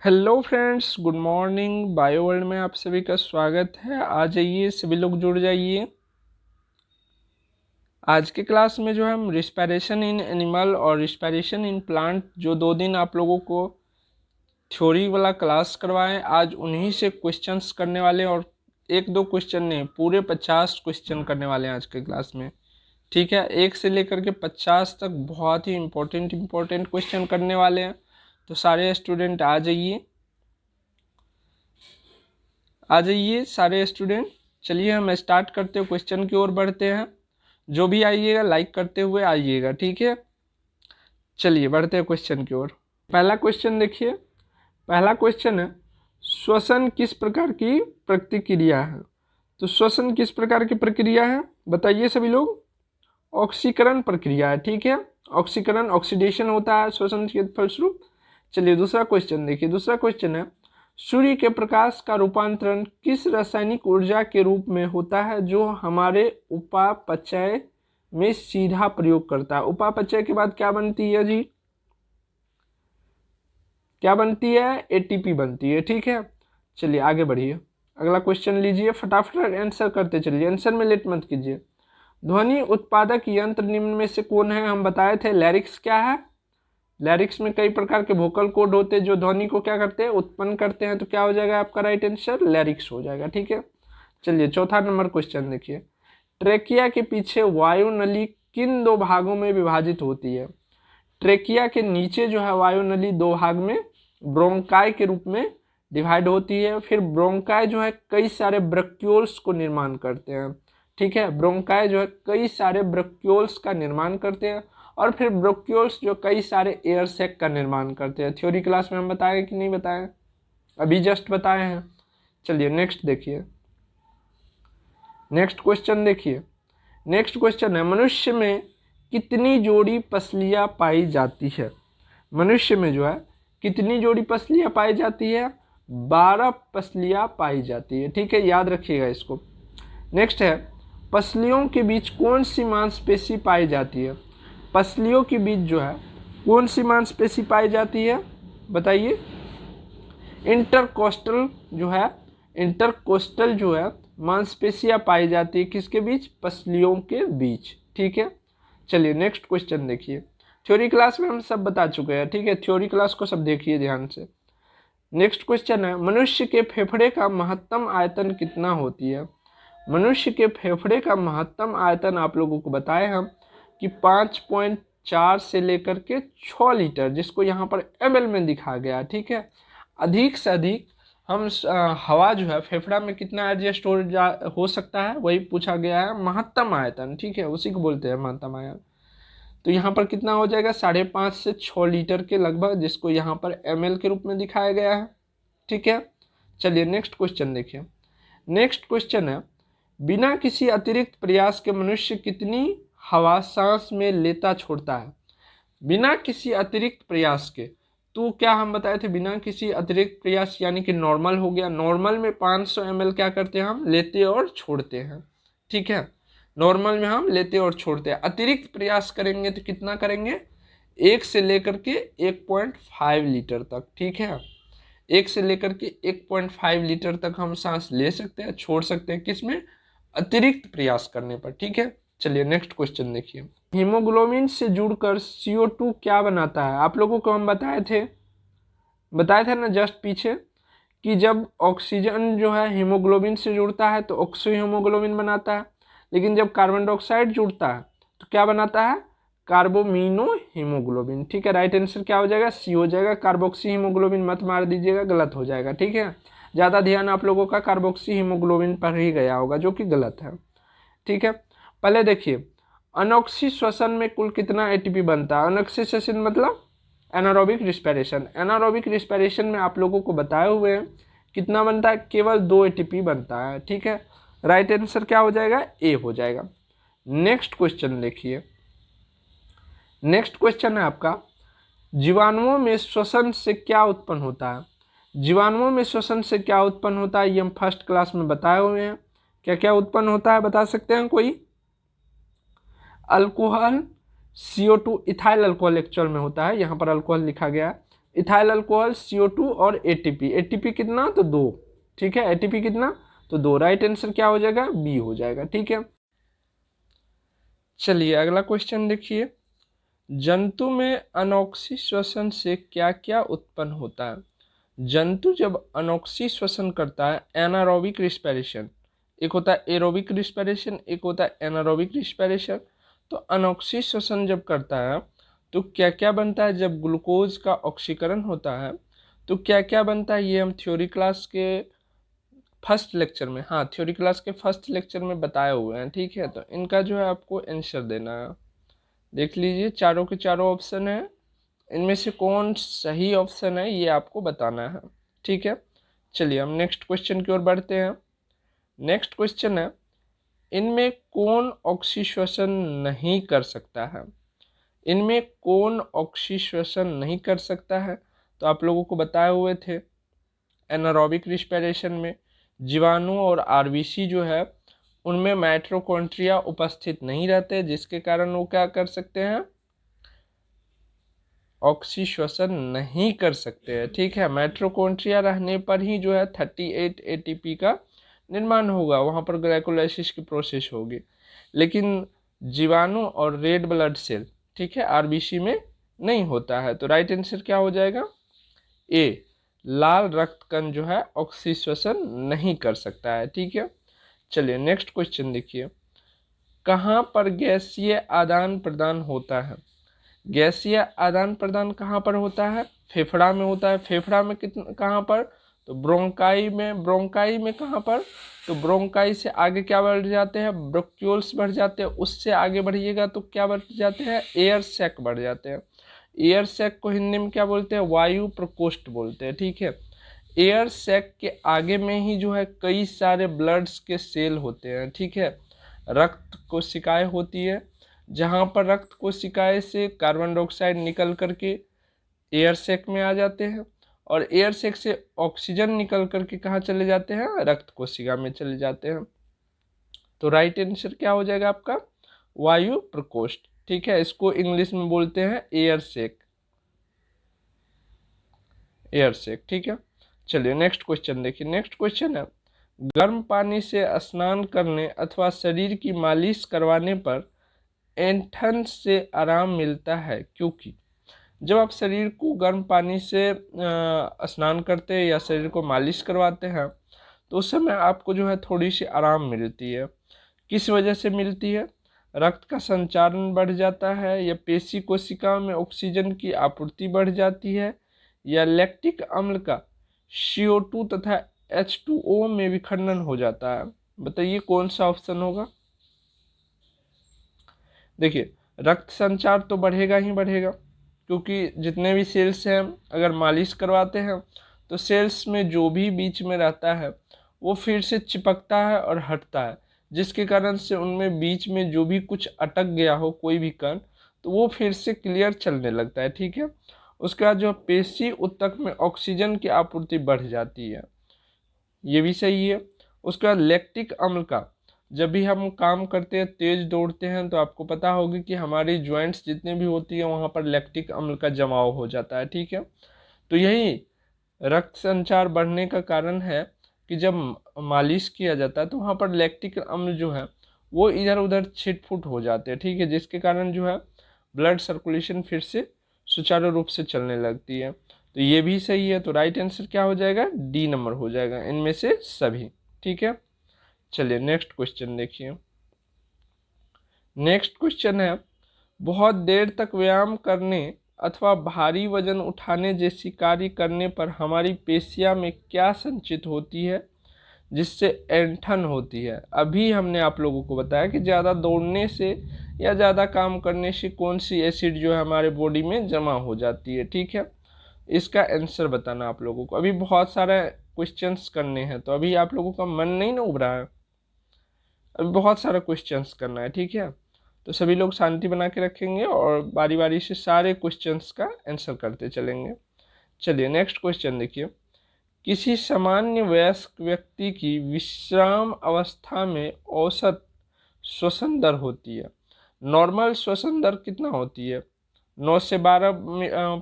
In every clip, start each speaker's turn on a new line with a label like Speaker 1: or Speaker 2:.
Speaker 1: Hello friends, good morning. Bio world में आप सभी का स्वागत है। आ जाइए, सभी लोग जुड़ जाइए। आज के क्लास में जो है हम रिस्पायरेशन इन एनिमल और रिस्पायरेशन इन प्लांट जो 2 दिन आप लोगों को थ्योरी वाला क्लास करवाएं, आज उन्हीं से क्वेश्चंस करने वाले हैं। और एक दो क्वेश्चन नहीं, पूरे 50 क्वेश्चन करने वाले हैं आज के क्लास में। ठीक है, 1 से लेकर के 50 तक बहुत ही इम्पोर्टेंट क्वेश्चन करने वाले हैं। तो सारे स्टूडेंट आ जाइए सारे स्टूडेंट। चलिए हम स्टार्ट करते हैं, क्वेश्चन की ओर बढ़ते हैं। जो भी आइएगा लाइक करते हुए आइएगा, ठीक है। चलिए बढ़ते हैं क्वेश्चन की ओर। पहला क्वेश्चन देखिए। पहला क्वेश्चन है, श्वसन किस प्रकार की प्रतिक्रिया है? तो श्वसन किस प्रकार की प्रक्रिया है बताइए सभी लोग। ऑक्सीकरण प्रक्रिया है, ठीक है। ऑक्सीकरण, ऑक्सीडेशन होता है श्वसन के फलस्वरूप। चलिए दूसरा क्वेश्चन देखिए। दूसरा क्वेश्चन है, सूर्य के प्रकाश का रूपांतरण किस रासायनिक ऊर्जा के रूप में होता है जो हमारे उपापचय में सीधा प्रयोग करता है? उपापचय के बाद क्या बनती है जी? क्या बनती है? एटीपी बनती है, ठीक है। चलिए आगे बढ़िए, अगला क्वेश्चन लीजिए। फटाफट आंसर करते चलिए, आंसर में लेट मत कीजिए। ध्वनि उत्पादक यंत्र निम्न में से कौन है? हम बताए थे लैरिक्स क्या है। लैरिक्स में कई प्रकार के वोकल कोड होते हैं जो ध्वनि को क्या करते हैं, उत्पन्न करते हैं। तो क्या हो जाएगा आपका राइट आंसर? लैरिक्स हो जाएगा, ठीक है। चलिए चौथा नंबर क्वेश्चन देखिए। ट्रेकिया के पीछे वायु नली किन 2 भागों में विभाजित होती है? ट्रेकिया के नीचे जो है वायु नली 2 भाग में ब्रोंकाई के रूप में डिवाइड होती है। फिर ब्रोंकाई जो है कई सारे ब्रक्यूल्स को निर्माण करते हैं, ठीक है। ब्रोंकाई जो है कई सारे ब्रक्यूल्स का निर्माण करते हैं और फिर ब्रोक्यूल्स जो कई सारे एयर सैक का निर्माण करते हैं। थ्योरी क्लास में हम बताए कि नहीं बताए? अभी जस्ट बताए हैं। चलिए नेक्स्ट देखिए। नेक्स्ट क्वेश्चन देखिए। नेक्स्ट क्वेश्चन है, मनुष्य में कितनी जोड़ी पसलियां पाई जाती है? मनुष्य में जो है कितनी जोड़ी पसलियां पाई जाती है? 12 पसलियां पाई जाती है, ठीक है। याद रखिएगा इसको। नेक्स्ट है, पसलियों के बीच कौन सी मांसपेशी पाई जाती है? पसलियों के बीच जो है कौन सी मांसपेशी पाई जाती है बताइए। इंटरकोस्टल जो है मांसपेशियां पाई जाती है किसके बीच? पसलियों के बीच, ठीक है। चलिए नेक्स्ट क्वेश्चन देखिए। थ्योरी क्लास में हम सब बता चुके हैं, ठीक है। थ्योरी क्लास को सब देखिए ध्यान से। नेक्स्ट क्वेश्चन है, मनुष्य के फेफड़े का महत्तम आयतन कितना होती है? मनुष्य के फेफड़े का महत्तम आयतन आप लोगों को बताए हम कि 5.4 से लेकर के 6 लीटर, जिसको यहाँ पर ml में दिखा गया, ठीक है। अधिक से अधिक हम हवा जो है फेफड़ा में कितना एडजस्ट हो सकता है वही पूछा गया है। महत्तम आयतन, ठीक है, उसी को बोलते हैं महत्तम आयतन। तो यहाँ पर कितना हो जाएगा? 5.5 से 6 लीटर के लगभग, जिसको यहाँ पर ml के रूप में दिखाया गया है, ठीक है। चलिए नेक्स्ट क्वेश्चन देखिए। नेक्स्ट क्वेश्चन है, बिना किसी अतिरिक्त प्रयास के मनुष्य कितनी हवा सांस में लेता छोड़ता है? बिना किसी अतिरिक्त प्रयास के, तो क्या हम बताए थे? बिना किसी अतिरिक्त प्रयास यानी कि नॉर्मल हो गया। नॉर्मल में 500 ml क्या करते हैं हम? लेते और छोड़ते हैं, ठीक है। नॉर्मल में हम लेते और छोड़ते हैं। अतिरिक्त प्रयास करेंगे तो कितना करेंगे? 1 से लेकर के 1.5 लीटर तक, ठीक है। 1 से लेकर के 1.5 लीटर तक हम सांस ले सकते हैं, छोड़ सकते हैं, किसमें? अतिरिक्त प्रयास करने पर, ठीक है। चलिए नेक्स्ट क्वेश्चन देखिए। हीमोग्लोबिन से जुड़कर CO2 क्या बनाता है? आप लोगों को हम बताए थे ना जस्ट पीछे कि जब ऑक्सीजन जो है हीमोग्लोबिन से जुड़ता है तो ऑक्सो हीमोग्लोबिन बनाता है, लेकिन जब कार्बन डाइऑक्साइड जुड़ता है तो क्या बनाता है? कार्बोमिनो हीमोग्लोबिन, ठीक है। राइट आंसर क्या हो जाएगा? सी हो जाएगा। कार्बोक्सी हीमोग्लोबिन मत मार दीजिएगा, गलत हो जाएगा, ठीक है। ज़्यादा ध्यान आप लोगों का कार्बोक्सी हीमोग्लोबिन पर ही गया होगा, जो कि गलत है, ठीक है। पहले देखिए, अनोक्सी श्वसन में कुल कितना एटीपी बनता है? अनोक्सी श्वसन मतलब एनारोबिक रिस्पिरेशन। एनारोबिक रिस्पिरेशन में आप लोगों को बताए हुए हैं कितना बनता है? केवल 2 एटीपी बनता है, ठीक है। राइट आंसर क्या हो जाएगा? ए हो जाएगा। नेक्स्ट क्वेश्चन देखिए। नेक्स्ट क्वेश्चन है आपका, जीवाणुओं में श्वसन से क्या उत्पन्न होता है? जीवाणुओं में श्वसन से क्या उत्पन्न होता है ये हम फर्स्ट क्लास में बताए हुए हैं। क्या क्या उत्पन्न होता है बता सकते हैं कोई? Alcohol, CO2, ethyl alcohol actual में होता है, यहाँ पर अल्कोहल लिखा गया है। इथाइल अल्कोहल, CO2 और ATP। ATP कितना? तो 2। ठीक है, ATP कितना? तो 2। राइट आंसर क्या हो जाएगा? बी हो जाएगा। ठीक है, चलिए अगला क्वेश्चन देखिए। जंतु में अनोक्सी श्वसन से क्या क्या उत्पन्न होता है? जंतु जब अनोक्सी श्वसन करता है, एनारोबिक रिस्पिरेशन, एक होता है एरोबिक रिस्पिरेशन, एक होता है एनारोबिक रिस्पिरेशन। तो अनोक्सी श्वसन जब करता है तो क्या क्या बनता है? जब ग्लूकोज का ऑक्सीकरण होता है तो क्या क्या बनता है? ये हम थ्योरी क्लास के फर्स्ट लेक्चर में, हाँ थ्योरी क्लास के फर्स्ट लेक्चर में बताए हुए हैं। ठीक है, तो इनका जो है आपको आंसर देना है। देख लीजिए, चारों के चारों ऑप्शन है, इनमें से कौन सही ऑप्शन है ये आपको बताना है। ठीक है, चलिए हम नेक्स्ट क्वेश्चन की ओर बढ़ते हैं। नेक्स्ट क्वेश्चन है, इनमें कौन ऑक्सीश्वसन नहीं कर सकता है? इनमें कौन ऑक्सीश्वसन नहीं कर सकता है? तो आप लोगों को बताए हुए थे, एनारोबिक रिस्पिरेशन में जीवाणु और आरबीसी जो है उनमें माइटोकॉन्ड्रिया उपस्थित नहीं रहते, जिसके कारण वो क्या कर सकते हैं? ऑक्सीश्वसन नहीं कर सकते हैं। ठीक है, माइटोकॉन्ड्रिया रहने पर ही जो है 38 ATP का निर्माण होगा, वहाँ पर ग्लाइकोलाइसिस की प्रोसेस होगी। लेकिन जीवाणु और रेड ब्लड सेल, ठीक है, आरबीसी में नहीं होता है। तो राइट आंसर क्या हो जाएगा? ए, लाल रक्त कण जो है ऑक्सीश्वसन नहीं कर सकता है। ठीक है, चलिए नेक्स्ट क्वेश्चन देखिए। कहाँ पर गैसीय आदान प्रदान होता है? गैसीय आदान प्रदान कहाँ पर होता है? फेफड़ा में होता है। फेफड़ा में कितना, कहाँ पर? तो ब्रोंकाई में। ब्रोंकाई में कहाँ पर? तो ब्रोंकाई से आगे क्या बढ़ जाते हैं? ब्रोक्यूल्स बढ़ जाते हैं। उससे आगे बढ़िएगा तो क्या बढ़ जाते हैं? एयर सैक बढ़ जाते हैं। एयर सैक को हिंदी में क्या बोलते हैं? वायु प्रकोष्ठ बोलते हैं। ठीक है, एयर सैक के आगे में ही जो है कई सारे ब्लड्स के सेल होते हैं। ठीक है, रक्त कोशिकाएं होती है, जहाँ पर रक्त कोशिकाएं से कार्बन डाइऑक्साइड निकल करके एयर सैक में आ जाते हैं, और एयर सैक से ऑक्सीजन निकल करके कहाँ चले जाते हैं? रक्त कोशिका में चले जाते हैं। तो राइट आंसर क्या हो जाएगा आपका? वायु प्रकोष्ठ। ठीक है, इसको इंग्लिश में बोलते हैं एयर सैक। Air sac. ठीक है, चलिए नेक्स्ट क्वेश्चन देखिए। नेक्स्ट क्वेश्चन है, गर्म पानी से स्नान करने अथवा शरीर की मालिश करवाने पर ऐंठन से आराम मिलता है, क्योंकि जब आप शरीर को गर्म पानी से स्नान करते हैं या शरीर को मालिश करवाते हैं तो उस समय आपको जो है थोड़ी सी आराम मिलती है। किस वजह से मिलती है? रक्त का संचारण बढ़ जाता है, या पेशी कोशिकाओं में ऑक्सीजन की आपूर्ति बढ़ जाती है, या लैक्टिक अम्ल का CO2 तथा H2O में विखंडन हो जाता है। बताइए कौन सा ऑप्शन होगा? देखिए, रक्त संचार तो बढ़ेगा ही बढ़ेगा, क्योंकि जितने भी सेल्स हैं अगर मालिश करवाते हैं तो सेल्स में जो भी बीच में रहता है वो फिर से चिपकता है और हटता है, जिसके कारण से उनमें बीच में जो भी कुछ अटक गया हो कोई भी कण, तो वो फिर से क्लियर चलने लगता है। ठीक है, उसके बाद जो पेशी ऊतक में ऑक्सीजन की आपूर्ति बढ़ जाती है, ये भी सही है। उसके बाद लैक्टिक अम्ल का, जब भी हम काम करते हैं, तेज दौड़ते हैं, तो आपको पता होगी कि हमारी जॉइंट्स जितने भी होती हैं वहाँ पर लैक्टिक अम्ल का जमाव हो जाता है। ठीक है, तो यही रक्त संचार बढ़ने का कारण है कि जब मालिश किया जाता है तो वहाँ पर लैक्टिक अम्ल जो है वो इधर उधर छिटफुट हो जाते हैं। ठीक है, जिसके कारण जो है ब्लड सर्कुलेशन फिर से सुचारू रूप से चलने लगती है। तो ये भी सही है। तो राइट आंसर क्या हो जाएगा? डी नंबर हो जाएगा, इनमें से सभी। ठीक है, चलिए नेक्स्ट क्वेश्चन देखिए। नेक्स्ट क्वेश्चन है, बहुत देर तक व्यायाम करने अथवा भारी वजन उठाने जैसी कार्य करने पर हमारी पेशियां में क्या संचित होती है जिससे ऐंठन होती है? अभी हमने आप लोगों को बताया कि ज़्यादा दौड़ने से या ज़्यादा काम करने से कौन सी एसिड जो है हमारे बॉडी में जमा हो जाती है। ठीक है, इसका आंसर बताना आप लोगों को। अभी बहुत सारे क्वेश्चंस करने हैं, तो अभी आप लोगों का मन नहीं ना उब रहा है, अभी बहुत सारा क्वेश्चंस करना है। ठीक है, तो सभी लोग शांति बना के रखेंगे और बारी बारी से सारे क्वेश्चंस का आंसर करते चलेंगे। चलिए नेक्स्ट क्वेश्चन देखिए। किसी सामान्य वयस्क व्यक्ति की विश्राम अवस्था में औसत श्वसन दर होती है, नॉर्मल श्वसन दर कितना होती है? 9 से 12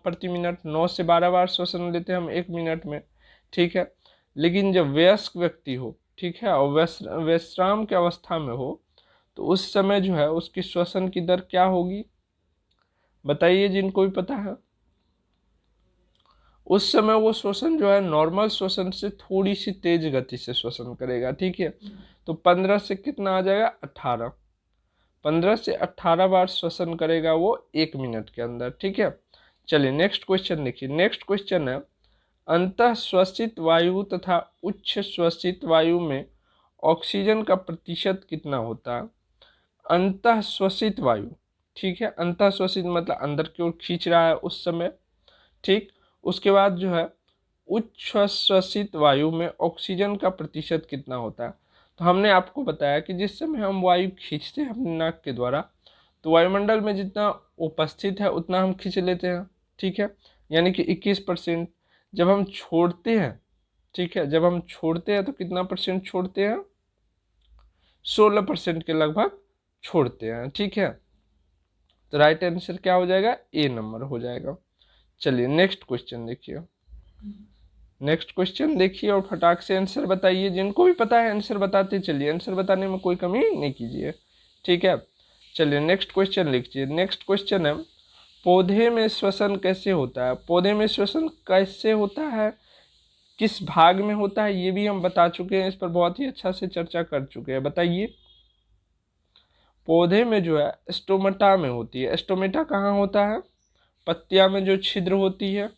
Speaker 1: प्रति मिनट, 9 से 12 बार श्वसन लेते हैं हम 1 मिनट में, ठीक है। लेकिन जब वयस्क व्यक्ति हो, ठीक है, और विश्राम की अवस्था में हो, तो उस समय जो है उसकी श्वसन की दर क्या होगी, बताइए जिनको भी पता है। उस समय वो श्वसन जो है नॉर्मल श्वसन से थोड़ी सी तेज गति से श्वसन करेगा, ठीक है। तो 15 से कितना आ जाएगा, 18, 15 से 18 बार श्वसन करेगा वो 1 मिनट के अंदर, ठीक है। चलिए नेक्स्ट क्वेश्चन देखिए। नेक्स्ट क्वेश्चन है, अंतः श्वसित वायु तथा उच्च श्वसित वायु में ऑक्सीजन का प्रतिशत कितना होता है। अंतः श्वसित वायु, ठीक है, अंतः श्वसित मतलब अंदर की ओर खींच रहा है उस समय, ठीक। उसके बाद जो है उच्च श्वसित वायु में ऑक्सीजन का प्रतिशत कितना होता है। तो हमने आपको बताया कि जिस समय हम वायु खींचते हैं अपने नाक के द्वारा, तो वायुमंडल में जितना उपस्थित है उतना हम खींच लेते हैं, ठीक है, यानी कि 21%। जब हम छोड़ते हैं, ठीक है, जब हम छोड़ते हैं तो कितना परसेंट छोड़ते हैं, 16% के लगभग छोड़ते हैं, ठीक है। तो राइट आंसर क्या हो जाएगा, ए नंबर हो जाएगा। चलिए नेक्स्ट क्वेश्चन देखिए। नेक्स्ट क्वेश्चन देखिए और फटाक से आंसर बताइए, जिनको भी पता है आंसर बताते चलिए, आंसर बताने में कोई कमी नहीं कीजिए, ठीक है। चलिए नेक्स्ट क्वेश्चन लिखिए। नेक्स्ट क्वेश्चन है, पौधे में श्वसन कैसे होता है। पौधे में श्वसन कैसे होता है, किस भाग में होता है, ये भी हम बता चुके हैं, इस पर बहुत ही अच्छा से चर्चा कर चुके हैं। बताइए, पौधे में जो है स्टोमेटा में होती है। स्टोमेटा कहाँ होता है, पत्तियां में जो छिद्र होती है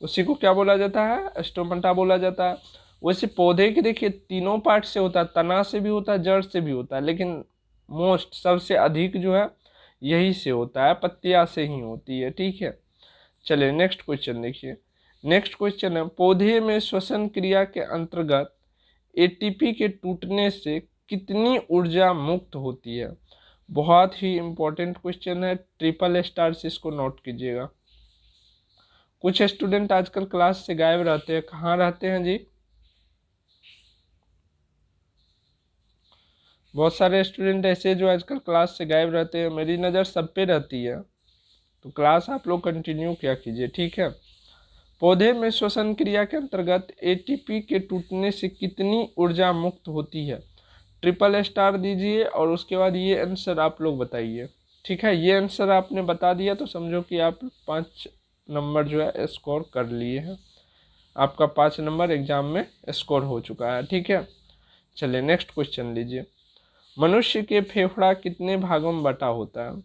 Speaker 1: उसी को क्या बोला जाता है, स्टोमेटा बोला जाता है। वैसे पौधे के देखिए तीनों पार्ट से होता है, तना से भी होता है, जड़ से भी होता है, लेकिन मोस्ट सबसे अधिक जो है यही से होता है, पत्तियां से ही होती है, ठीक है। चलिए नेक्स्ट क्वेश्चन देखिए। नेक्स्ट क्वेश्चन है, पौधे में श्वसन क्रिया के अंतर्गत एटीपी के टूटने से कितनी ऊर्जा मुक्त होती है। बहुत ही इंपॉर्टेंट क्वेश्चन है, ट्रिपल स्टार से इसको नोट कीजिएगा। कुछ स्टूडेंट आजकल क्लास से गायब रहते हैं, कहाँ रहते हैं जी। बहुत सारे स्टूडेंट ऐसे जो आजकल क्लास से गायब रहते हैं, मेरी नज़र सब पे रहती है, तो क्लास आप लोग कंटिन्यू क्या कीजिए, ठीक है। पौधे में श्वसन क्रिया के अंतर्गत एटीपी के टूटने से कितनी ऊर्जा मुक्त होती है। ट्रिपल स्टार दीजिए और उसके बाद ये आंसर आप लोग बताइए, ठीक है। ये आंसर आपने बता दिया तो समझो कि आप 5 नंबर जो है स्कोर कर लिए हैं, आपका 5 नंबर एग्जाम में स्कोर हो चुका है, ठीक है। चलिए नेक्स्ट क्वेश्चन लीजिए। मनुष्य के फेफड़ा कितने भागों में बटा होता है।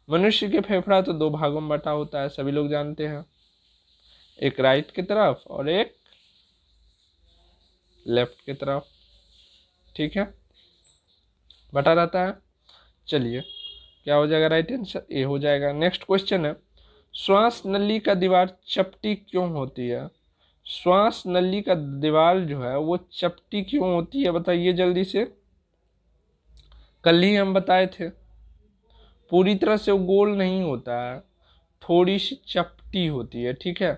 Speaker 1: मनुष्य के फेफड़ा तो 2 भागों में बटा होता है, सभी लोग जानते हैं, एक राइट की तरफ और एक लेफ्ट की तरफ, ठीक है, बटा रहता है। चलिए क्या हो जाएगा, राइट आंसर ए हो जाएगा। नेक्स्ट क्वेश्चन है, श्वास नली का दीवार चपटी क्यों होती है। श्वास नली का दीवार जो है वो चपटी क्यों होती है, बताइए जल्दी से। कल ही हम बताए थे, पूरी तरह से वो गोल नहीं होता है, थोड़ी सी चपटी होती है, ठीक है।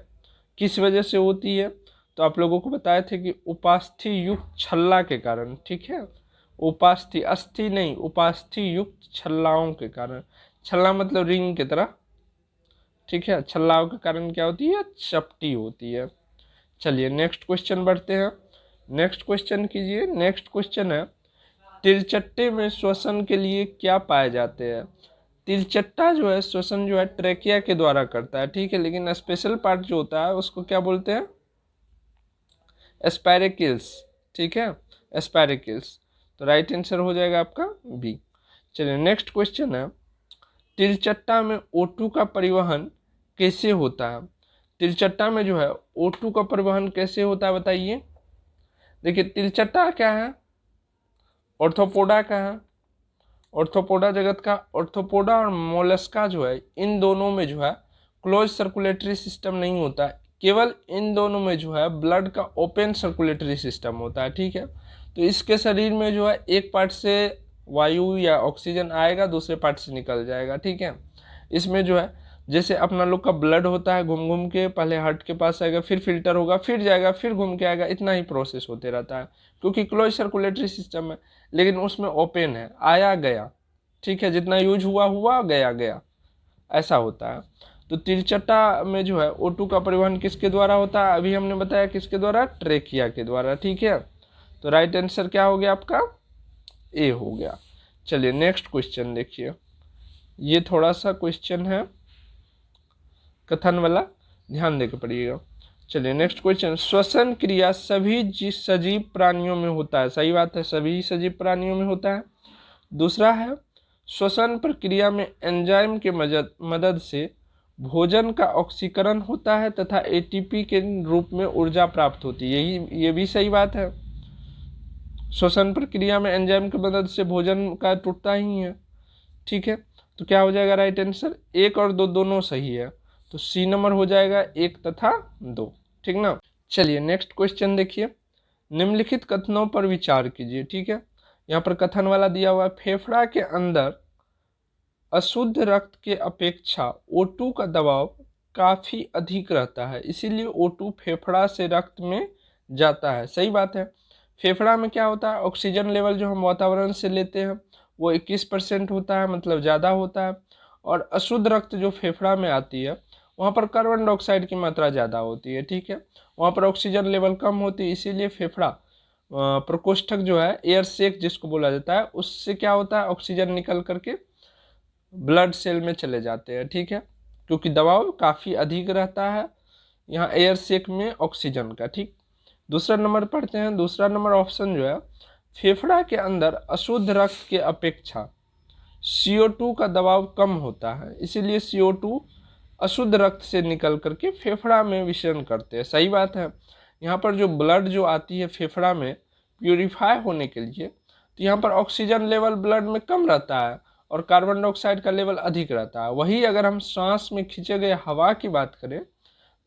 Speaker 1: किस वजह से होती है, तो आप लोगों को बताए थे कि उपास्थि युक्त छल्ला के कारण, ठीक है। उपास्थि, अस्थि नहीं, उपास्थि युक्त छल्लाओं के कारण, छल्ला मतलब रिंग की तरह, ठीक है, छल्लाओं के कारण क्या होती है, चपटी होती है। चलिए नेक्स्ट क्वेश्चन बढ़ते हैं। नेक्स्ट क्वेश्चन कीजिए। नेक्स्ट क्वेश्चन है, तिलचट्टे में श्वसन के लिए क्या पाए जाते हैं। तिलचट्टा जो है श्वसन जो है ट्रेकिया के द्वारा करता है, ठीक है, लेकिन स्पेशल पार्ट जो होता है उसको क्या बोलते हैं, एस्पैरेकिल्स, ठीक है, एस्पैरेकिल्स। तो राइट आंसर हो जाएगा आपका बी। चलिए नेक्स्ट क्वेश्चन है, तिलचट्टा में O2 का परिवहन कैसे होता है। तिलचट्टा में जो है O2 का परिवहन कैसे होता है, बताइए। देखिए तिलचट्टा क्या है, ऑर्थोपोडा का है, ऑर्थोपोडा जगत का, ऑर्थोपोडा और मोलस्का जो है इन दोनों में जो है क्लोज सर्कुलेटरी सिस्टम नहीं होता है, केवल इन दोनों में जो है ब्लड का ओपन सर्कुलेटरी सिस्टम होता है, ठीक है। तो इसके शरीर में जो है एक पार्ट से वायु या ऑक्सीजन आएगा, दूसरे पार्ट से निकल जाएगा, ठीक है। इसमें जो है जैसे अपना लोग का ब्लड होता है, घूम घूम के पहले हार्ट के पास आएगा, फिर फिल्टर होगा, फिर जाएगा, फिर घूम के आएगा, इतना ही प्रोसेस होते रहता है, क्योंकि क्लोज सर्कुलेटरी सिस्टम है। लेकिन उसमें ओपन है, आया गया, ठीक है, जितना यूज हुआ हुआ, गया गया, ऐसा होता है। तो तिरचट्टा में जो है O2 का परिवहन किसके द्वारा होता है, अभी हमने बताया किसके द्वारा, ट्रेकिया के द्वारा। ठीक है, तो राइट आंसर क्या हो गया आपका, ए हो गया। चलिए नेक्स्ट क्वेश्चन देखिए, ये थोड़ा सा क्वेश्चन है कथन वाला, ध्यान देकर पढ़िएगा। चलिए नेक्स्ट क्वेश्चन, श्वसन क्रिया सभी सजीव प्राणियों में होता है, सही बात है, सभी सजीव प्राणियों में होता है। दूसरा है, श्वसन प्रक्रिया में एंजाइम के मदद से भोजन का ऑक्सीकरण होता है तथा एटीपी के रूप में ऊर्जा प्राप्त होती है, ये भी सही बात है। श्वसन प्रक्रिया में एंजाइम की मदद से भोजन का टूटता ही है। ठीक है, तो क्या हो जाएगा राइट आंसर, 1 और 2 दोनों सही है, तो सी नंबर हो जाएगा 1 तथा 2। ठीक ना। चलिए नेक्स्ट क्वेश्चन देखिए, निम्नलिखित कथनों पर विचार कीजिए। ठीक है, यहाँ पर कथन वाला दिया हुआ है, फेफड़ा के अंदर अशुद्ध रक्त के अपेक्षा O2 का दबाव काफी अधिक रहता है, इसीलिए O2 फेफड़ा से रक्त में जाता है, सही बात है। फेफड़ा में क्या होता है, ऑक्सीजन लेवल जो हम वातावरण से लेते हैं वो 21% होता है, मतलब ज़्यादा होता है, और अशुद्ध रक्त जो फेफड़ा में आती है वहाँ पर कार्बन डाइऑक्साइड की मात्रा ज़्यादा होती है। ठीक है, वहाँ पर ऑक्सीजन लेवल कम होती है, इसीलिए फेफड़ा प्रकोष्ठक जो है, एयर सेक जिसको बोला जाता है, उससे क्या होता है, ऑक्सीजन निकल करके ब्लड सेल में चले जाते हैं। ठीक है, क्योंकि दबाव काफ़ी अधिक रहता है यहाँ एयर सेक में ऑक्सीजन का। ठीक, दूसरा नंबर पढ़ते हैं, दूसरा नंबर ऑप्शन जो है, फेफड़ा के अंदर अशुद्ध रक्त के अपेक्षा CO2 का दबाव कम होता है, इसीलिए CO2 अशुद्ध रक्त से निकल करके फेफड़ा में विसरण करते हैं, सही बात है। यहाँ पर जो ब्लड जो आती है फेफड़ा में प्यूरिफाई होने के लिए, तो यहाँ पर ऑक्सीजन लेवल ब्लड में कम रहता है और कार्बन डाइऑक्साइड का लेवल अधिक रहता है। वही अगर हम सांस में खींचे गए हवा की बात करें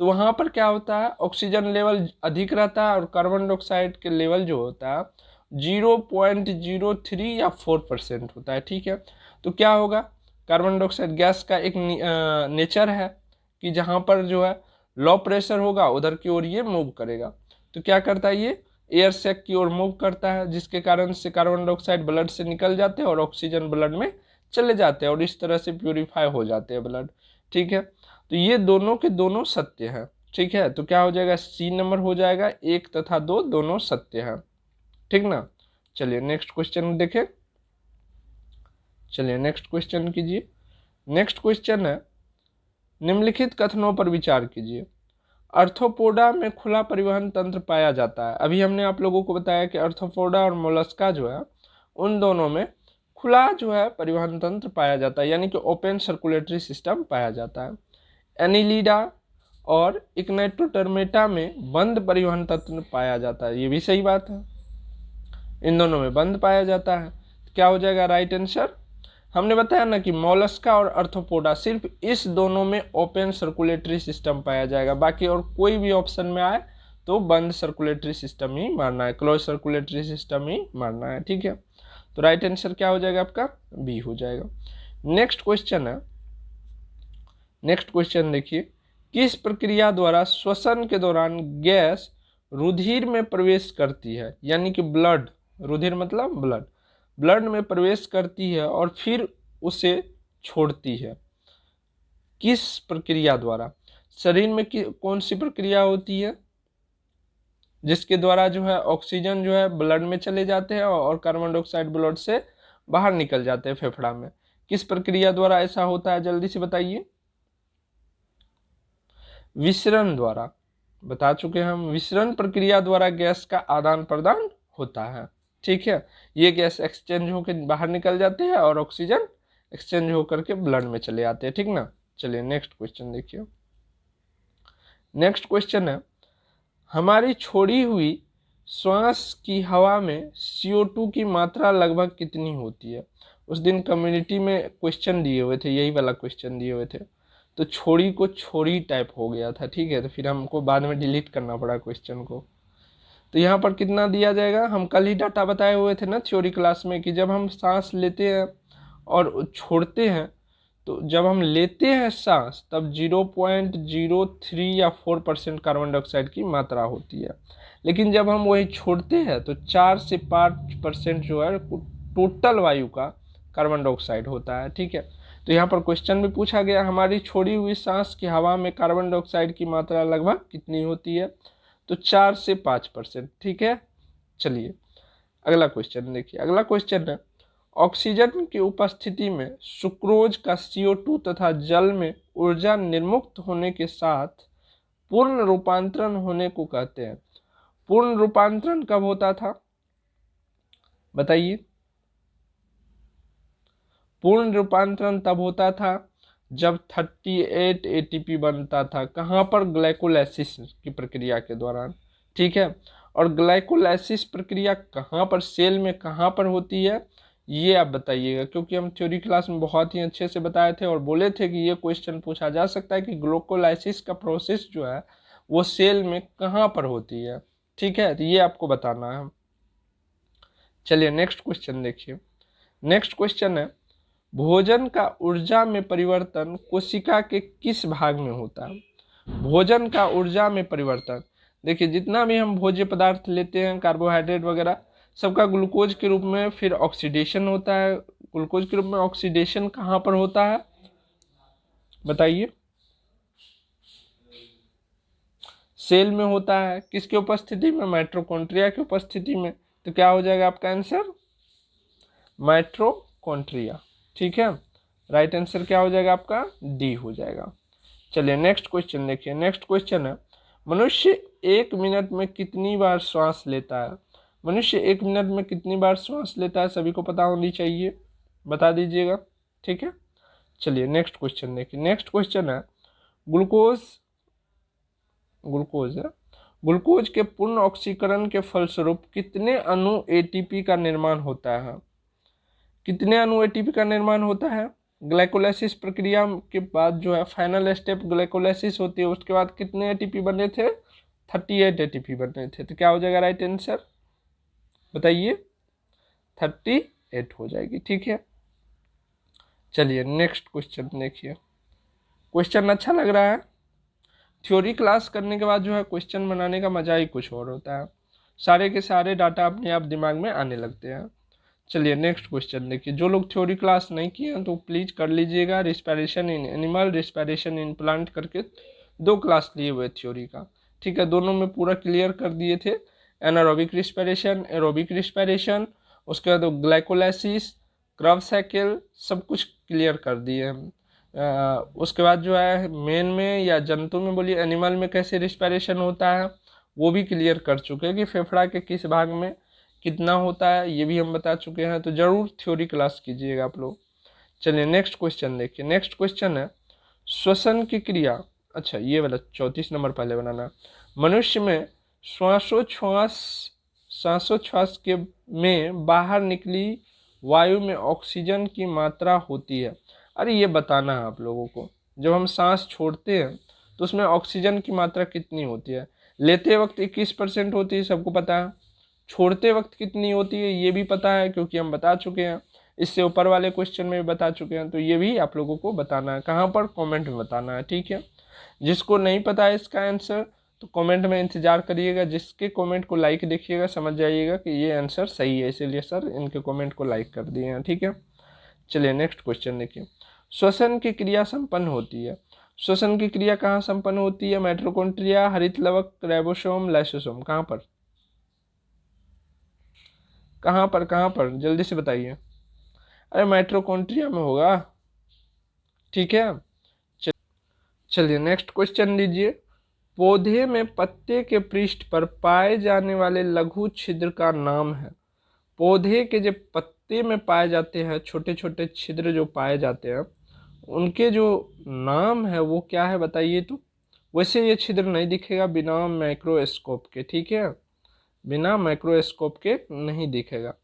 Speaker 1: तो वहाँ पर क्या होता है, ऑक्सीजन लेवल अधिक रहता है और कार्बन डाइऑक्साइड के लेवल जो होता है 0.03 या 4% होता है। ठीक है, तो क्या होगा, कार्बन डाइऑक्साइड गैस का एक नेचर है कि जहाँ पर जो है लो प्रेशर होगा उधर की ओर ये मूव करेगा, तो क्या करता है, ये एयर सैक की ओर मूव करता है, जिसके कारण से कार्बन डाइऑक्साइड ब्लड से निकल जाते हैं और ऑक्सीजन ब्लड में चले जाते हैं और इस तरह से प्यूरिफाई हो जाते हैं ब्लड। ठीक है, तो ये दोनों के दोनों सत्य है। ठीक है, तो क्या हो जाएगा, सी नंबर हो जाएगा, 1 तथा 2 दोनों सत्य है। ठीक ना। चलिए नेक्स्ट क्वेश्चन देखें, चलिए नेक्स्ट क्वेश्चन कीजिए। नेक्स्ट क्वेश्चन है, निम्नलिखित कथनों पर विचार कीजिए। अर्थोपोडा में खुला परिवहन तंत्र पाया जाता है, अभी हमने आप लोगों को बताया कि अर्थोपोडा और मोलस्का जो है उन दोनों में खुला जो है परिवहन तंत्र पाया जाता है, यानी कि ओपन सर्कुलेटरी सिस्टम पाया जाता है। एनिलीडा और इग्नेटोडर्मेटा में बंद परिवहन तंत्र पाया जाता है, ये भी सही बात है, इन दोनों में बंद पाया जाता है। क्या हो जाएगा राइट आंसर, हमने बताया ना कि मोलस्का और अर्थोपोडा सिर्फ इस दोनों में ओपन सर्कुलेटरी सिस्टम पाया जाएगा, बाकी और कोई भी ऑप्शन में आए तो बंद सर्कुलेटरी सिस्टम ही मानना है, क्लोज सर्कुलेटरी सिस्टम ही मानना है। ठीक है, तो राइट आंसर क्या हो जाएगा आपका, बी हो जाएगा। नेक्स्ट क्वेश्चन है, नेक्स्ट क्वेश्चन देखिए, किस प्रक्रिया द्वारा श्वसन के दौरान गैस रुधिर में प्रवेश करती है, यानी कि ब्लड, रुधिर मतलब ब्लड, ब्लड में प्रवेश करती है और फिर उसे छोड़ती है, किस प्रक्रिया द्वारा, शरीर में कौन सी प्रक्रिया होती है जिसके द्वारा जो है ऑक्सीजन जो है ब्लड में चले जाते हैं और कार्बन डाइऑक्साइड ब्लड से बाहर निकल जाते हैं फेफड़ा में, किस प्रक्रिया द्वारा ऐसा होता है, जल्दी से बताइए। विसरण द्वारा, बता चुके हम, विसरण प्रक्रिया द्वारा गैस का आदान प्रदान होता है। ठीक है, ये गैस एक्सचेंज होकर बाहर निकल जाते हैं और ऑक्सीजन एक्सचेंज होकर के ब्लड में चले आते हैं। ठीक ना। चलिए नेक्स्ट क्वेश्चन देखिए, नेक्स्ट क्वेश्चन है, हमारी छोड़ी हुई श्वास की हवा में CO2 की मात्रा लगभग कितनी होती है। उस दिन कम्युनिटी में क्वेश्चन दिए हुए थे, यही वाला क्वेश्चन दिए हुए थे, तो छोड़ी को छोड़ी टाइप हो गया था। ठीक है, तो फिर हमको बाद में डिलीट करना पड़ा क्वेश्चन को। तो यहाँ पर कितना दिया जाएगा, हम कल ही डाटा बताए हुए थे ना थ्योरी क्लास में कि जब हम सांस लेते हैं और छोड़ते हैं, तो जब हम लेते हैं सांस तब 0.03 या 4% कार्बन डाइऑक्साइड की मात्रा होती है, लेकिन जब हम वही छोड़ते हैं तो 4 से 5% जो है टोटल वायु का कार्बन डाइऑक्साइड होता है। ठीक है, तो यहाँ पर क्वेश्चन भी पूछा गया, हमारी छोड़ी हुई सांस की हवा में कार्बन डाइऑक्साइड की मात्रा लगभग कितनी होती है? तो 4 से 5%। ठीक है, चलिए अगला क्वेश्चन देखिए। अगला क्वेश्चन है, ऑक्सीजन की उपस्थिति में सुक्रोज का CO2 तथा जल में ऊर्जा निर्मुक्त होने के साथ पूर्ण रूपांतरण होने को कहते हैं। पूर्ण रूपांतरण कब होता था बताइए? पूर्ण रूपांतरण तब होता था जब 38 ATP बनता था। कहाँ पर? ग्लाइकोलाइसिस की प्रक्रिया के दौरान। ठीक है, और ग्लाइकोलाइसिस प्रक्रिया कहाँ पर, सेल में कहाँ पर होती है, ये आप बताइएगा, क्योंकि हम थ्योरी क्लास में बहुत ही अच्छे से बताए थे और बोले थे कि ये क्वेश्चन पूछा जा सकता है कि ग्लाइकोलाइसिस का प्रोसेस जो है वो सेल में कहाँ पर होती है। ठीक है, तो ये आपको बताना है। चलिए नेक्स्ट क्वेश्चन देखिए। नेक्स्ट क्वेश्चन है, भोजन का ऊर्जा में परिवर्तन कोशिका के किस भाग में होता है? भोजन का ऊर्जा में परिवर्तन, देखिए जितना भी हम भोज्य पदार्थ लेते हैं, कार्बोहाइड्रेट वगैरह, सबका ग्लूकोज के रूप में फिर ऑक्सीडेशन होता है। ग्लूकोज के रूप में ऑक्सीडेशन कहाँ पर होता है बताइए? सेल में होता है। किसकी उपस्थिति में? माइटोकॉन्ड्रिया की उपस्थिति में। तो क्या हो जाएगा आपका आंसर? माइटोकॉन्ड्रिया। ठीक है, राइट आंसर क्या हो जाएगा आपका? डी हो जाएगा। चलिए नेक्स्ट क्वेश्चन देखिए। नेक्स्ट क्वेश्चन है, मनुष्य 1 मिनट में कितनी बार श्वास लेता है? मनुष्य 1 मिनट में कितनी बार श्वास लेता है? सभी को पता होनी चाहिए, बता दीजिएगा। ठीक है, चलिए नेक्स्ट क्वेश्चन देखिए। नेक्स्ट क्वेश्चन है, ग्लूकोज ग्लूकोज है ग्लूकोज के पूर्ण ऑक्सीकरण के फलस्वरूप कितने अणु ATP का निर्माण होता है? कितने अणु ATP का निर्माण होता है? ग्लाइकोलाइसिस प्रक्रिया के बाद जो है फाइनल स्टेप ग्लाइकोलाइसिस होती है, उसके बाद कितने ATP बने थे? 38 ATP बने थे। तो क्या हो जाएगा राइट आंसर बताइए? 38 हो जाएगी। ठीक है, चलिए नेक्स्ट क्वेश्चन देखिए। क्वेश्चन अच्छा लग रहा है? थ्योरी क्लास करने के बाद जो है क्वेश्चन बनाने का मजा ही कुछ और होता है, सारे के सारे डाटा अपने आप दिमाग में आने लगते हैं। चलिए नेक्स्ट क्वेश्चन देखिए। जो लोग थ्योरी क्लास नहीं किए हैं तो प्लीज़ कर लीजिएगा। Respiration in animal, respiration in plant करके 2 क्लास लिए हुए थ्योरी का। ठीक है, दोनों में पूरा क्लियर कर दिए थे। एनारोबिक रिस्पायरेशन, एरोबिक रिस्पायरेशन, उसके बाद ग्लाइकोलाइसिस, क्रब साइकिल, सब कुछ क्लियर कर दिए हम। उसके बाद जो है मेन में या जंतु में बोलिए, एनिमल में कैसे रिस्पायरेशन होता है वो भी क्लियर कर चुके हैं कि फेफड़ा के किस भाग में कितना होता है, ये भी हम बता चुके हैं। तो जरूर थ्योरी क्लास कीजिएगा आप लोग। चलिए नेक्स्ट क्वेश्चन देखिए। नेक्स्ट क्वेश्चन है, श्वसन की क्रिया, अच्छा ये वाला 34 नंबर पहले बनाना। मनुष्य में श्वासोच्छ्वास के में बाहर निकली वायु में ऑक्सीजन की मात्रा होती है। अरे ये बताना है आप लोगों को, जब हम सांस छोड़ते हैं तो उसमें ऑक्सीजन की मात्रा कितनी होती है? लेते वक्त 21% होती है, सबको पता है। छोड़ते वक्त कितनी होती है ये भी पता है, क्योंकि हम बता चुके हैं, इससे ऊपर वाले क्वेश्चन में भी बता चुके हैं। तो ये भी आप लोगों को बताना है। कहाँ पर? कमेंट में बताना है। ठीक है, जिसको नहीं पता है इसका आंसर तो कमेंट में इंतजार करिएगा। जिसके कमेंट को लाइक देखिएगा समझ जाइएगा कि ये आंसर सही है, इसीलिए सर इनके कमेंट को लाइक कर दिए हैं। ठीक है, चलिए नेक्स्ट क्वेश्चन देखिए। श्वसन की क्रिया संपन्न होती है। श्वसन की क्रिया कहाँ संपन्न होती है? माइटोकॉन्ड्रिया, हरित लवक, राइबोसोम, लाइसोसोम, कहाँ पर? कहाँ पर? कहाँ पर? जल्दी से बताइए। अरे माइटोकॉन्ड्रिया में होगा। ठीक है, चलिए नेक्स्ट क्वेश्चन लीजिए। पौधे में पत्ते के पृष्ठ पर पाए जाने वाले लघु छिद्र का नाम है। पौधे के जो पत्ते में पाए जाते हैं छोटे छोटे छिद्र जो पाए जाते हैं, उनके जो नाम है वो क्या है बताइए तो? वैसे ये छिद्र नहीं दिखेगा बिना माइक्रोस्कोप के। ठीक है, बिना माइक्रोस्कोप के नहीं दिखेगा।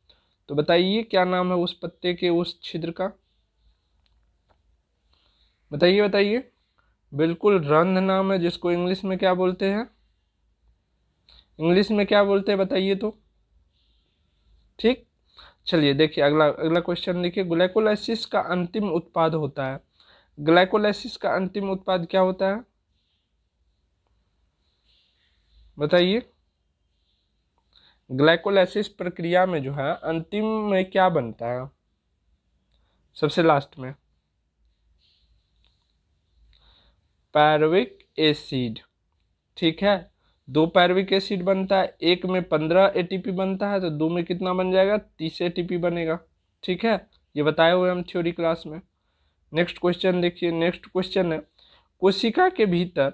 Speaker 1: तो बताइए क्या नाम है उस पत्ते के, उस छिद्र का? बताइए बताइए। बिल्कुल रंध्र नाम है, जिसको इंग्लिश में क्या बोलते हैं? इंग्लिश में क्या बोलते हैं बताइए तो? ठीक, चलिए देखिए अगला अगला क्वेश्चन देखिए। ग्लाइकोलाइसिस का अंतिम उत्पाद होता है। ग्लाइकोलाइसिस का अंतिम उत्पाद क्या होता है बताइए? ग्लाइकोलाइसिस प्रक्रिया में जो है अंतिम में क्या बनता है सबसे लास्ट में? पायरुविक एसिड, ठीक है। 2 पायरुविक एसिड बनता है, एक में 15 एटीपी बनता है, तो 2 में कितना बन जाएगा, 30 एटीपी बनेगा, ठीक है। ये बताए हुए हम थ्योरी क्लास में। नेक्स्ट क्वेश्चन देखिए, नेक्स्ट क्वेश्चन है, कोशिका के भीतर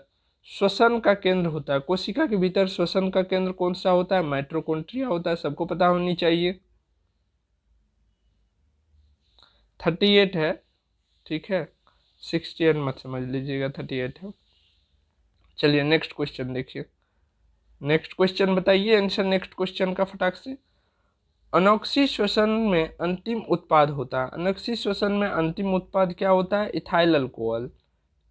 Speaker 1: श्वसन का केंद्र होता है, कोशिका के भीतर श्वसन का केंद्र कौन सा होता है, माइटोकॉन्ड्रिया होता है, सबको पता होनी चाहिए। 38 है, ठीक है, 68 मत समझ लीजिएगा, 38 है। चलिए नेक्स्ट क्वेश्चन देखिए, नेक्स्ट क्वेश्चन बताइए आंसर नेक्स्ट क्वेश्चन का फटाक से। अनोक्सी श्वसन में अंतिम उत्पाद होता है, अनोक्सी श्वसन में अंतिम उत्पाद क्या होता है, इथाइल अल्कोहल,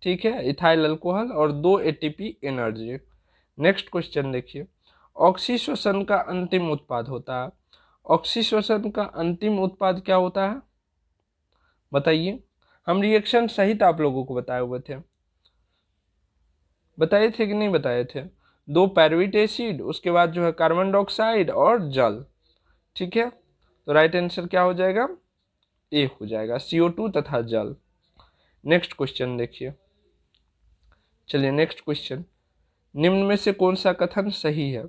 Speaker 1: ठीक है, इथाइल अल्कोहल और 2 एटीपी एनर्जी। नेक्स्ट क्वेश्चन देखिए, ऑक्सी श्वसन का अंतिम उत्पाद होता है, ऑक्सी श्वसन का अंतिम उत्पाद क्या होता है बताइए। हम रिएक्शन सहित आप लोगों को बताए हुए थे, बताए थे कि नहीं बताए थे, 2 पायरुवेट एसिड, उसके बाद जो है कार्बन डाइऑक्साइड और जल, ठीक है। तो राइट आंसर क्या हो जाएगा, ए हो जाएगा, CO2 तथा जल। नेक्स्ट क्वेश्चन देखिए, चलिए नेक्स्ट क्वेश्चन, निम्न में से कौन सा कथन सही है,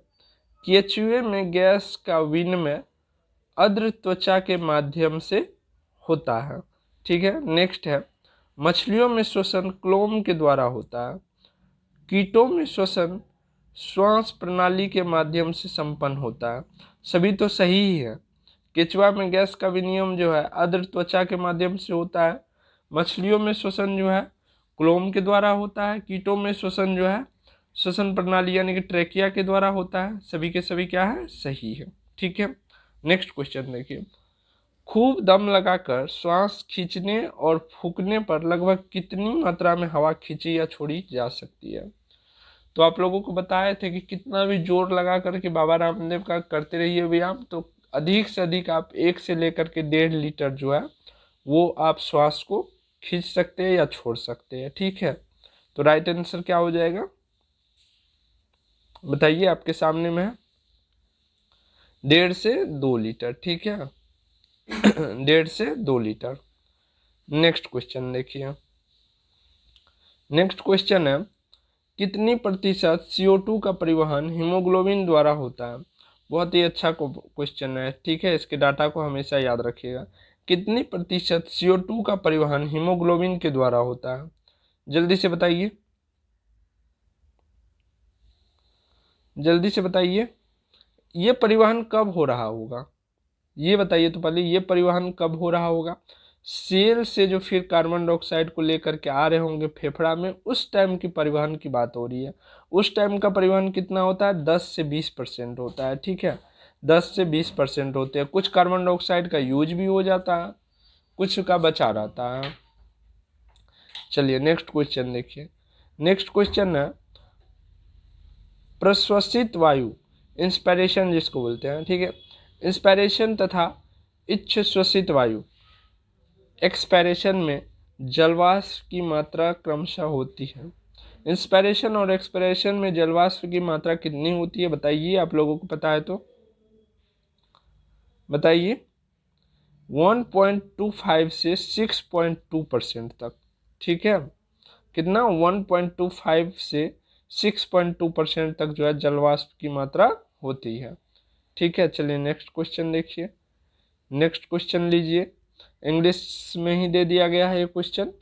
Speaker 1: केचुए में गैस का विनिमय आर्द्र त्वचा के माध्यम से होता है, ठीक है। नेक्स्ट है, मछलियों में श्वसन क्लोम के द्वारा होता है, कीटों में श्वसन श्वास प्रणाली के माध्यम से संपन्न होता है, सभी तो सही ही है। केचुआ में गैस का विनिमय जो है आर्द्र त्वचा के माध्यम से होता है, मछलियों में श्वसन जो है क्लोम के द्वारा होता है, कीटों में श्वसन जो है श्वसन प्रणाली यानी कि ट्रेकिया के द्वारा होता है, सभी के सभी क्या है, सही है, ठीक है। नेक्स्ट क्वेश्चन देखिए, खूब दम लगाकर श्वास खींचने और फूंकने पर लगभग कितनी मात्रा में हवा खींची या छोड़ी जा सकती है। तो आप लोगों को बताए थे कि कितना भी जोर लगा करके बाबा रामदेव का करते रहिए व्यायाम, तो अधिक से अधिक आप 1 से लेकर के 1.5 लीटर जो है वो आप श्वास को खींच सकते हैं या छोड़ सकते हैं, ठीक है। तो राइट आंसर क्या हो जाएगा बताइए, आपके सामने में है 1.5 से 2 लीटर, ठीक है, 1.5 से 2 लीटर। नेक्स्ट क्वेश्चन देखिए, नेक्स्ट क्वेश्चन है, कितनी प्रतिशत CO2 का परिवहन हीमोग्लोबिन द्वारा होता है। बहुत ही अच्छा क्वेश्चन है, ठीक है, इसके डाटा को हमेशा याद रखिएगा। कितनी प्रतिशत CO2 का परिवहन हीमोग्लोबिन के द्वारा होता है, जल्दी से बताइए, जल्दी से बताइए। ये परिवहन कब हो रहा होगा, ये बताइए तो पहले, ये परिवहन कब हो रहा होगा। सेल से जो फिर कार्बन डाइऑक्साइड को लेकर के आ रहे होंगे फेफड़ा में, उस टाइम की परिवहन की बात हो रही है। उस टाइम का परिवहन कितना होता है, 10 से 20% होता है, ठीक है, 10 से 20% होते हैं। कुछ कार्बन डाइऑक्साइड का यूज भी हो जाता है, कुछ का बचा रहता है। चलिए नेक्स्ट क्वेश्चन देखिए, नेक्स्ट क्वेश्चन है, प्रश्वसित वायु, इंस्पायरेशन जिसको बोलते हैं, ठीक है, इंस्पायरेशन तथा इच्छ श्वसित वायु, एक्सपायरेशन में जलवाष्प की मात्रा क्रमशः होती है। इंस्पायरेशन और एक्सपायरेशन में जलवाष्प की मात्रा कितनी होती है बताइए, आप लोगों को पता है तो बताइए। 1.25 से 6.2% तक, ठीक है, कितना 1.25 से 6.2% तक जो है जलवाष्प की मात्रा होती है, ठीक है। चलिए नेक्स्ट क्वेश्चन देखिए, नेक्स्ट क्वेश्चन लीजिए, इंग्लिश में ही दे दिया गया है ये question.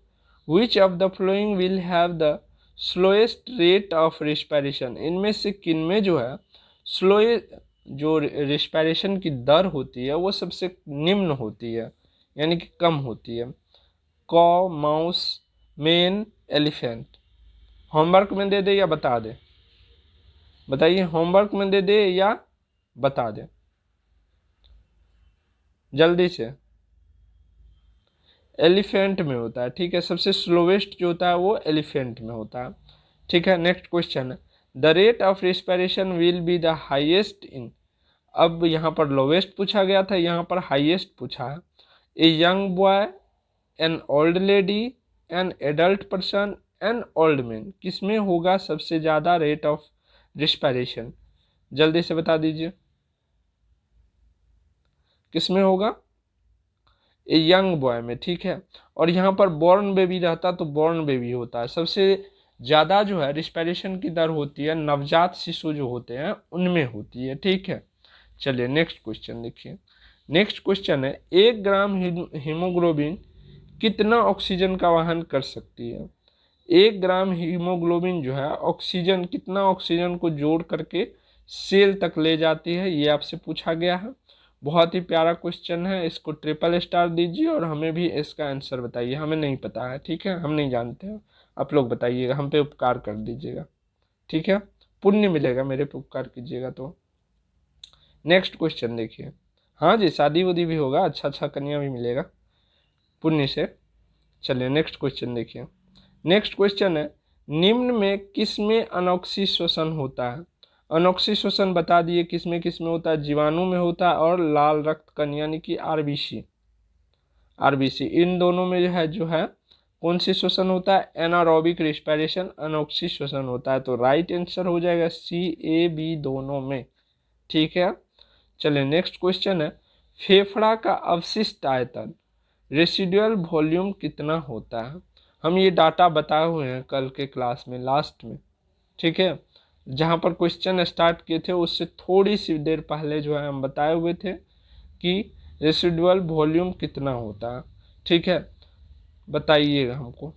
Speaker 1: Which of the flowing will have the slowest rate of respiration, इनमें से किन में जो है स्लोए जो रिस्पायरेशन की दर होती है वो सबसे निम्न होती है, यानी कि कम होती है। कॉ, माउस, मेन, एलिफेंट। होमवर्क में दे दे या बता दे, बताइए, होमवर्क में दे दे या बता दे जल्दी से। एलिफेंट में होता है, ठीक है, सबसे स्लोवेस्ट जो होता है वो एलिफेंट में होता है, ठीक है। नेक्स्ट क्वेश्चन है, the rate of respiration will be the highest in, अब यहाँ पर लोवेस्ट पूछा गया था, यहाँ पर हाईएस्ट पूछा है। A young boy, an old lady, an adult person, an old man, किसमें होगा सबसे ज़्यादा रेट ऑफ रिस्पायरेशन, जल्दी से बता दीजिए, किसमें होगा, ए यंग बॉय में, ठीक है। और यहाँ पर बॉर्न बेबी रहता तो बॉर्न बेबी होता है, सबसे ज़्यादा जो है रिस्पायरेशन की दर होती है नवजात शिशु जो होते हैं उनमें होती है, ठीक है। चलिए नेक्स्ट क्वेश्चन देखिए। नेक्स्ट क्वेश्चन है 1 ग्राम हीमोग्लोबिन कितना ऑक्सीजन का वहन कर सकती है। 1 ग्राम हीमोग्लोबिन जो है ऑक्सीजन, कितना ऑक्सीजन को जोड़ करके सेल तक ले जाती है, ये आपसे पूछा गया है। बहुत ही प्यारा क्वेश्चन है, इसको ट्रिपल स्टार दीजिए और हमें भी इसका आंसर बताइए। हमें नहीं पता है, ठीक है, हम नहीं जानते हैं, आप लोग बताइएगा, हम पे उपकार कर दीजिएगा, ठीक है, पुण्य मिलेगा मेरे पे उपकार कीजिएगा तो। नेक्स्ट क्वेश्चन देखिए। हाँ जी, शादी उदी भी होगा, अच्छा अच्छा कन्या भी मिलेगा पुण्य से। चलिए नेक्स्ट क्वेश्चन देखिए। नेक्स्ट क्वेश्चन है निम्न में किस में अनोक्सी श्वसन होता है। अनोक्सी श्वसन बता दिए किस में होता है, जीवाणु में होता है और लाल रक्त कण यानी कि आरबीसी इन दोनों में जो है कौन सी श्वसन होता है, एनारोबिक रिस्पायरेशन अनोक्सी श्वसन होता है। तो राइट आंसर हो जाएगा CAB दोनों में, ठीक है। चलिए नेक्स्ट क्वेश्चन है फेफड़ा का अवशिष्ट आयतन रेसिडुअल वॉल्यूम कितना होता है। हम ये डाटा बताए हुए हैं कल के क्लास में लास्ट में, ठीक है, जहाँ पर क्वेश्चन स्टार्ट किए थे उससे थोड़ी सी देर पहले जो है हम बताए हुए थे कि रेसिडुअल वॉल्यूम कितना होता है, ठीक है, बताइएगा हमको।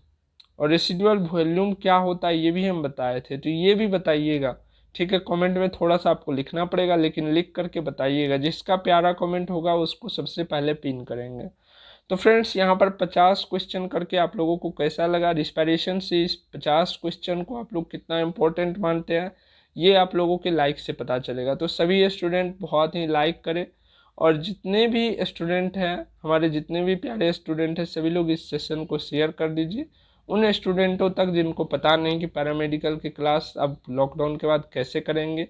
Speaker 1: और रेसिडुअल वॉल्यूम क्या होता है ये भी हम बताए थे, तो ये भी बताइएगा, ठीक है। कमेंट में थोड़ा सा आपको लिखना पड़ेगा लेकिन लिख करके बताइएगा, जिसका प्यारा कमेंट होगा उसको सबसे पहले पिन करेंगे। तो फ्रेंड्स यहाँ पर 50 क्वेश्चन करके आप लोगों को कैसा लगा, रिस्पायरेशन से इस 50 क्वेश्चन को आप लोग कितना इंपॉर्टेंट मानते हैं ये आप लोगों के लाइक से पता चलेगा। तो सभी स्टूडेंट बहुत ही लाइक करें और जितने भी स्टूडेंट हैं हमारे, जितने भी प्यारे स्टूडेंट हैं, सभी लोग इस सेशन को शेयर कर दीजिए उन स्टूडेंटों तक जिनको पता नहीं कि पैरामेडिकल की क्लास अब लॉकडाउन के बाद कैसे करेंगे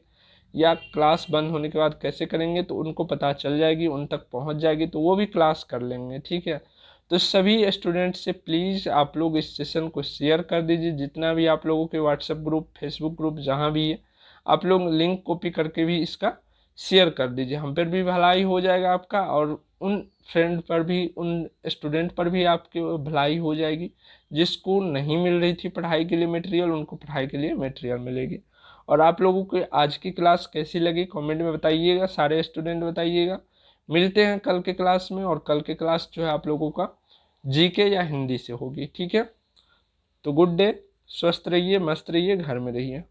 Speaker 1: या क्लास बंद होने के बाद कैसे करेंगे, तो उनको पता चल जाएगी, उन तक पहुंच जाएगी, तो वो भी क्लास कर लेंगे, ठीक है। तो सभी स्टूडेंट से प्लीज़ आप लोग इस सेशन को शेयर कर दीजिए, जितना भी आप लोगों के व्हाट्सएप ग्रुप, फेसबुक ग्रुप जहाँ भी है, आप लोग लिंक कॉपी करके भी इसका शेयर कर दीजिए। हम पर भी भलाई हो जाएगा आपका और उन फ्रेंड पर भी, उन स्टूडेंट पर भी आपकी भलाई हो जाएगी जिसको नहीं मिल रही थी पढ़ाई के लिए मटेरियल, उनको पढ़ाई के लिए मटेरियल मिलेगी। और आप लोगों को आज की क्लास कैसी लगी कमेंट में बताइएगा, सारे स्टूडेंट बताइएगा। मिलते हैं कल के क्लास में, और कल के क्लास जो है आप लोगों का GK या हिंदी से होगी, ठीक है। तो गुड डे, स्वस्थ रहिए, मस्त रहिए, घर में रहिए।